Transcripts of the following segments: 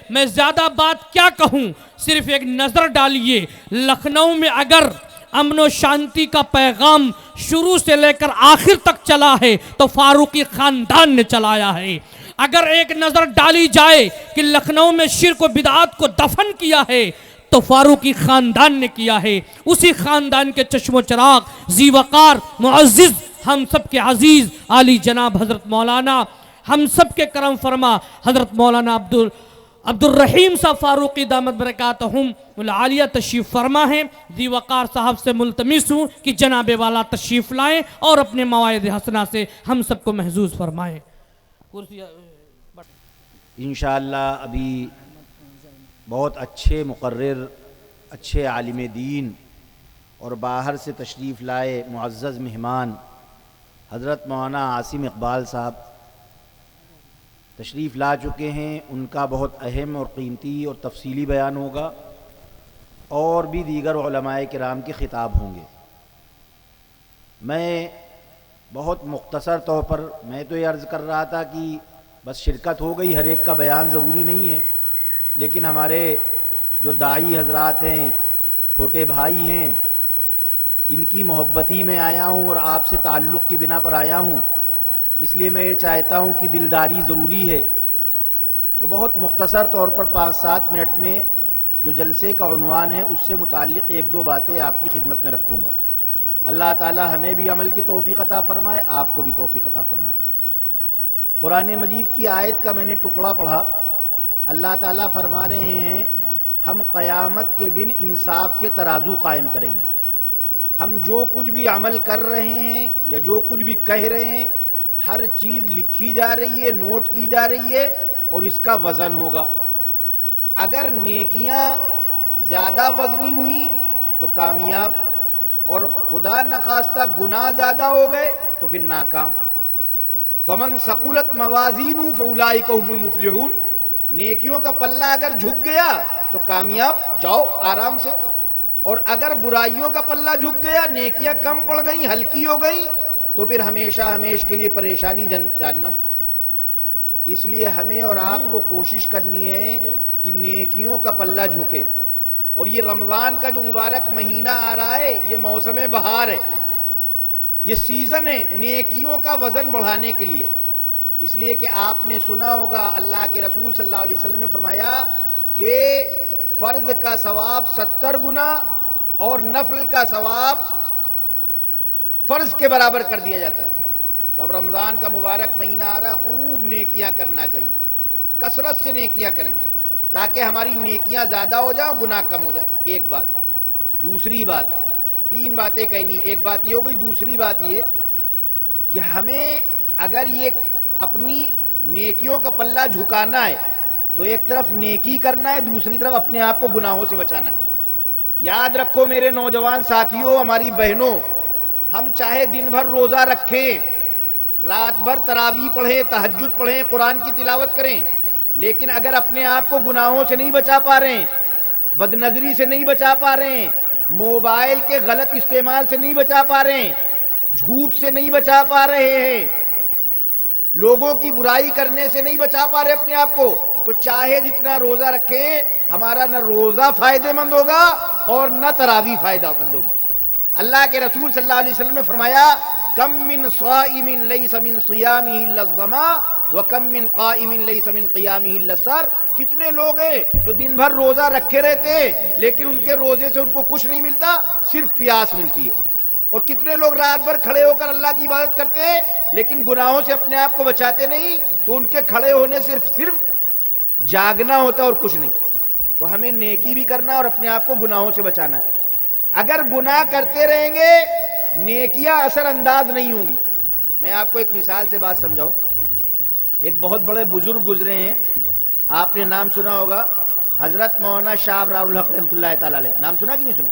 میں زیادہ بات کیا کہوں، صرف ایک نظر ڈالیے، لکھنؤ میں اگر امن و شانتی کا پیغام شروع سے لے کر آخر تک چلا ہے تو فاروقی خاندان نے چلایا ہے۔ اگر ایک نظر ڈالی جائے کہ لکھنؤ میں شرک و بدعات کو دفن کیا ہے تو فاروقی خاندان نے کیا ہے۔ اسی خاندان کے چشم و چراغ، ذی وقار، معزز، ہم سب کے عزیز عالی جناب حضرت مولانا، ہم سب کے کرم فرما حضرت مولانا عبد الرحیم صاحب فاروقی دامت برکاتہم العالیہ تشریف فرما ہیں۔ ذی وقار صاحب سے ملتمس ہوں کہ جناب والا تشریف لائیں اور اپنے مواعظ حسنہ سے ہم سب کو محظوظ فرمائیں۔ انشاءاللہ ابھی بہت اچھے مقرر، اچھے عالم دین اور باہر سے تشریف لائے معزز مہمان حضرت مولانا عاصم اقبال صاحب تشریف لا چکے ہیں۔ ان کا بہت اہم اور قیمتی اور تفصیلی بیان ہوگا، اور بھی دیگر علماء کرام کے خطاب ہوں گے۔ میں بہت مختصر طور پر میں تو یہ عرض کر رہا تھا کہ بس شرکت ہو گئی، ہر ایک کا بیان ضروری نہیں ہے، لیکن ہمارے جو داعی حضرات ہیں، چھوٹے بھائی ہیں، ان کی محبتی میں آیا ہوں اور آپ سے تعلق کی بنا پر آیا ہوں، اس لیے میں یہ چاہتا ہوں کہ دلداری ضروری ہے۔ تو بہت مختصر طور پر 5-7 منٹ میں جو جلسے کا عنوان ہے اس سے متعلق ایک دو باتیں آپ کی خدمت میں رکھوں گا۔ اللہ تعالی ہمیں بھی عمل کی توفیق عطا فرمائے، آپ کو بھی توفیق عطا فرمائے۔ قرآن مجید کی آیت کا میں نے ٹکڑا پڑھا، اللہ تعالیٰ فرما رہے ہیں ہم قیامت کے دن انصاف کے ترازو قائم کریں گے۔ ہم جو کچھ بھی عمل کر رہے ہیں یا جو کچھ بھی کہہ رہے ہیں، ہر چیز لکھی جا رہی ہے، نوٹ کی جا رہی ہے، اور اس کا وزن ہوگا۔ اگر نیکیاں زیادہ وزنی ہوئی تو کامیاب، اور خدا نخواستہ گناہ زیادہ ہو گئے تو پھر ناکام۔ فمن ثقلت موازینہ فاولئک هم المفلحون، نیکیوں کا پلہ اگر جھک گیا تو کامیاب، جاؤ آرام سے، اور اگر برائیوں کا پلہ جھک گیا، نیکیاں کم پڑ گئیں، ہلکی ہو گئیں، تو پھر ہمیشہ ہمیش کے لیے پریشانی جہنم۔ اس لیے ہمیں اور آپ کو کوشش کرنی ہے کہ نیکیوں کا پلہ جھکے، اور یہ رمضان کا جو مبارک مہینہ آ رہا ہے، یہ موسم بہار ہے، یہ سیزن ہے نیکیوں کا وزن بڑھانے کے لیے۔ اس لیے کہ آپ نے سنا ہوگا اللہ کے رسول صلی اللہ علیہ وسلم نے فرمایا کہ فرض کا ثواب 70 گنا اور نفل کا ثواب فرض کے برابر کر دیا جاتا ہے۔ تو اب رمضان کا مبارک مہینہ آ رہا ہے، خوب نیکیاں کرنا چاہیے، کثرت سے نیکیاں کریں تاکہ ہماری نیکیاں زیادہ ہو جائیں، گناہ کم ہو جائے۔ ایک بات۔ دوسری بات، 3 باتیں کہنی، ایک بات یہ ہو گئی، دوسری بات یہ کہ ہمیں اگر یہ اپنی نیکیوں کا پلہ جھکانا ہے تو ایک طرف نیکی کرنا ہے، دوسری طرف اپنے آپ کو گناہوں سے بچانا ہے۔ یاد رکھو میرے نوجوان ساتھیوں، ہماری بہنوں، ہم چاہے دن بھر روزہ رکھیں، رات بھر تراویح پڑھیں، تہجد پڑھیں، قرآن کی تلاوت کریں، لیکن اگر اپنے آپ کو گناہوں سے نہیں بچا پا رہے ہیں، بد نظری سے نہیں بچا پا رہے ہیں، موبائل کے غلط استعمال سے نہیں بچا پا رہے ہیں، جھوٹ سے نہیں بچا پا رہے ہیں، لوگوں کی برائی کرنے سے نہیں بچا پا رہے اپنے آپ کو، تو چاہے جتنا روزہ رکھیں، ہمارا نہ روزہ فائدہ مند ہوگا اور نہ تراویح فائدہ مند ہوگی۔ اللہ کے رسول صلی اللہ علیہ وسلم نے فرمایا کم من صائم لیس من صیامہ الا الظما وکم من قائم لیس من قیامہ الا السہر۔ کتنے لوگ ہیں جو دن بھر روزہ رکھے رہتے ہیں لیکن ان کے روزے سے ان کو کچھ نہیں ملتا، صرف پیاس ملتی ہے، اور کتنے لوگ رات بھر کھڑے ہو کر اللہ کی عبادت کرتے ہیں لیکن گناہوں سے اپنے آپ کو بچاتے نہیں، تو ان کے کھڑے ہونے صرف جاگنا ہوتا ہے اور کچھ نہیں۔ تو ہمیں نیکی بھی کرنا اور اپنے آپ کو گناہوں سے بچانا ہے۔ اگر گناہ کرتے رہیں گے نیکیاں اثر انداز نہیں ہوں گی۔ میں آپ کو ایک مثال سے بات سمجھاؤں۔ ایک بہت بڑے بزرگ گزرے ہیں، آپ نے نام سنا ہوگا، حضرت مولانا شاہ ابرار الحق رحمۃ اللہ تعالی علیہ۔ نام سنا کہ نہیں سنا؟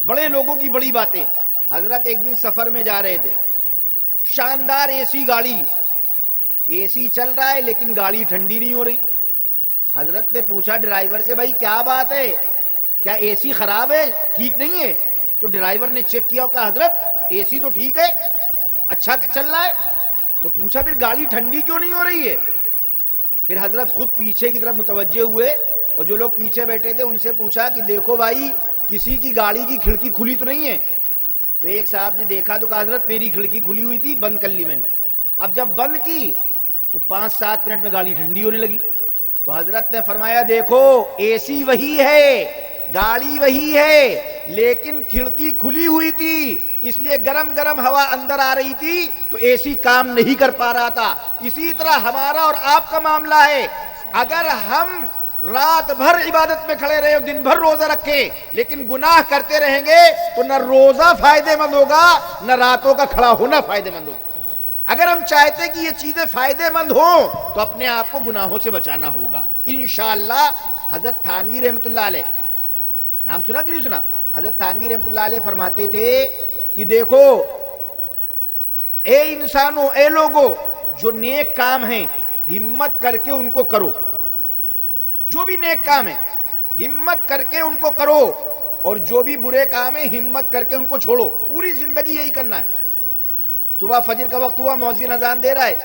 بڑے لوگوں کی بڑی باتیں۔ حضرت ایک دن سفر میں جا رہے تھے، شاندار اے سی گاڑی، اے سی چل رہا ہے لیکن گاڑی ٹھنڈی نہیں ہو رہی۔ حضرت نے پوچھا ڈرائیور سے، بھائی کیا بات ہے، کیا اے سی خراب ہے، ٹھیک نہیں ہے؟ تو ڈرائیور نے چیک کیا اور کہا حضرت اے سی تو ٹھیک ہے، اچھا چل رہا ہے۔ تو پوچھا پھر گاڑی ٹھنڈی کیوں نہیں ہو رہی ہے؟ پھر حضرت خود پیچھے کی طرف متوجہ ہوئے اور جو لوگ پیچھے بیٹھے تھے ان سے پوچھا کہ دیکھو بھائی کسی کی گاڑی کی کھڑکی کھلی تو نہیں ہے؟ تو ایک صاحب نے دیکھا تو کہا حضرت میری کھڑکی کھلی ہوئی تھی، بند کر لی میں نے۔ اب جب بند کی تو 5-7 منٹ میں گاڑی ٹھنڈی ہونے لگی۔ تو حضرت نے فرمایا دیکھو اے سی وہی ہے، گاڑی وہی ہے، لیکن کھڑکی کھلی ہوئی تھی اس لیے گرم گرم ہوا اندر آ رہی تھی تو اے سی کام نہیں کر پا رہا تھا۔ اسی طرح ہمارا اور آپ کا معاملہ ہے، اگر ہم رات بھر عبادت میں کھڑے رہے، دن بھر روزہ رکھے، لیکن گناہ کرتے رہیں گے تو نہ روزہ فائدے مند ہوگا نہ راتوں کا کھڑا ہونا فائدے مند ہوگا۔ اگر ہم چاہتے کہ یہ چیزیں فائدے مند ہوں تو اپنے آپ کو گناہوں سے بچانا ہوگا انشاءاللہ۔ حضرت تھانوی رحمۃ اللہ علیہ، نام سنا کہ نہیں سنا؟ حضرت تھانوی رحمۃ اللہ علیہ فرماتے تھے کہ دیکھو اے انسانوں، اے لوگوں، جو نیک کام ہیں ہمت کر کے ان کو کرو، جو بھی نیک کام ہے ہمت کر کے ان کو کرو، اور جو بھی برے کام ہے ہمت کر کے ان کو چھوڑو۔ پوری زندگی یہی کرنا ہے۔ صبح فجر کا وقت ہوا، مؤذن اذان دے رہا ہے،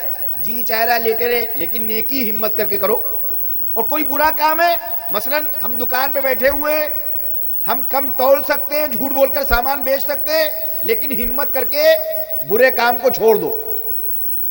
جی چاہ رہا ہے لیٹے رہے، لیکن نیکی ہمت کر کے کرو۔ اور کوئی برا کام ہے، مثلا ہم دکان پہ بیٹھے ہوئے، ہم کم تول سکتے ہیں، جھوٹ بول کر سامان بیچ سکتے ہیں، لیکن ہمت کر کے برے کام کو چھوڑ دو۔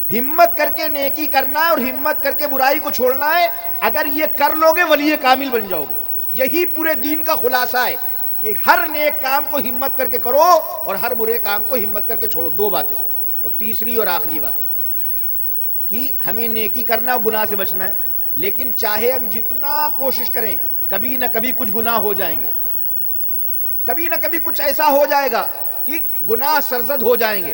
ہمت کر کے نیکی کرنا ہے اور ہمت کر کے برائی کو چھوڑنا ہے۔ اگر یہ کر لوگے ولی کامل بن جاؤ گے۔ یہی پورے دین کا خلاصہ ہے کہ ہر نیک کام کو ہمت کر کے کرو اور ہر برے کام کو ہمت کر کے چھوڑو۔ دو باتیں۔ اور تیسری اور آخری بات کہ ہمیں نیکی کرنا اور گناہ سے بچنا ہے، لیکن چاہے ہم جتنا کوشش کریں کبھی نہ کبھی کچھ گناہ ہو جائیں گے، کبھی نہ کبھی کچھ ایسا ہو جائے گا کہ گناہ سرزد ہو جائیں گے۔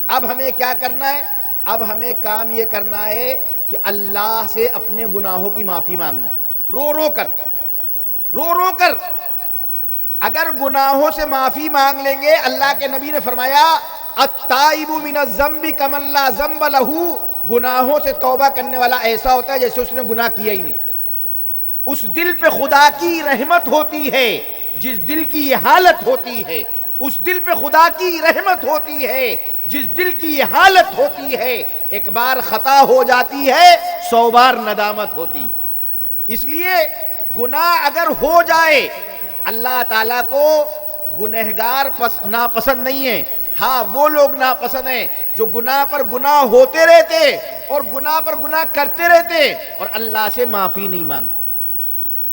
اب ہمیں کیا کرنا ہے؟ اب ہمیں کام یہ کرنا ہے کہ اللہ سے اپنے گناہوں کی معافی مانگنا، رو رو کر۔ اگر گناہوں سے معافی مانگ لیں گے، اللہ کے نبی نے فرمایا التائب من الذنب کمن لا ذنب لہ، گناہوں سے توبہ کرنے والا ایسا ہوتا ہے جیسے اس نے گناہ کیا ہی نہیں۔ اس دل پہ خدا کی رحمت ہوتی ہے جس دل کی یہ حالت ہوتی ہے، اس دل پہ خدا کی رحمت ہوتی ہے جس دل کی یہ حالت ہوتی ہے۔ ایک بار خطا ہو جاتی ہے، 100 بار ندامت ہوتی ہے۔ اس لیے گناہ اگر ہو جائے، اللہ تعالیٰ کو گنہگار ناپسند نہیں ہے۔ ہاں وہ لوگ ناپسند ہیں جو گناہ پر گناہ ہوتے رہتے اور گناہ پر گناہ کرتے رہتے اور اللہ سے معافی نہیں مانگتے۔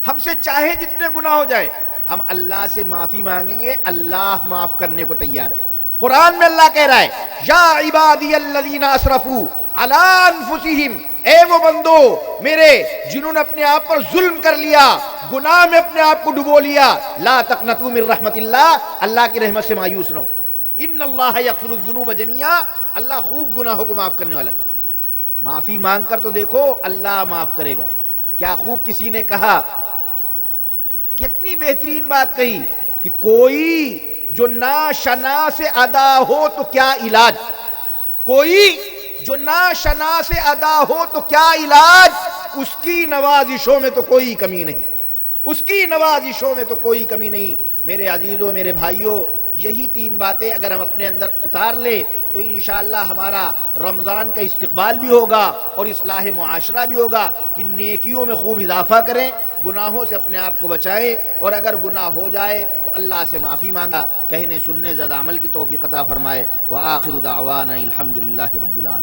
ہم سے چاہے جتنے گناہ ہو جائے، ہم اللہ سے معافی مانگیں گے، اللہ معاف کرنے کو تیار ہے۔ قرآن میں اللہ کہہ رہا ہے یا عبادی الذین اسرفوا علی انفسہم، اے وہ بندو میرے جنہوں نے اپنے آپ پر ظلم کر لیا، گناہ میں اپنے آپ کو ڈبو لیا، لا تقنطوا من رحمت اللہ، اللہ کی رحمت سے مایوس نہ ہو، ان اللہ یغفر الذنوب جميعا، اللہ خوب گناہوں کو معاف کرنے والا ہے۔ معافی مانگ کر تو دیکھو، اللہ معاف کرے گا۔ کیا خوب کسی نے کہا، کتنی بہترین بات کہی کہ کوئی جو ناشنا سے ادا ہو تو کیا علاج، کوئی جو ناشنا سے ادا ہو تو کیا علاج، اس کی نوازشوں میں تو کوئی کمی نہیں، اس کی نوازشوں میں تو کوئی کمی نہیں۔ میرے عزیزوں، میرے بھائیوں، یہی 3 باتیں اگر ہم اپنے اندر اتار لیں تو انشاءاللہ ہمارا رمضان کا استقبال بھی ہوگا اور اصلاح معاشرہ بھی ہوگا کہ نیکیوں میں خوب اضافہ کریں، گناہوں سے اپنے آپ کو بچائیں، اور اگر گناہ ہو جائے تو اللہ سے معافی مانگا، کہنے سننے زیادہ عمل کی توفیق عطا فرمائے۔ وآخر دعوانا الحمدللہ رب العالمین۔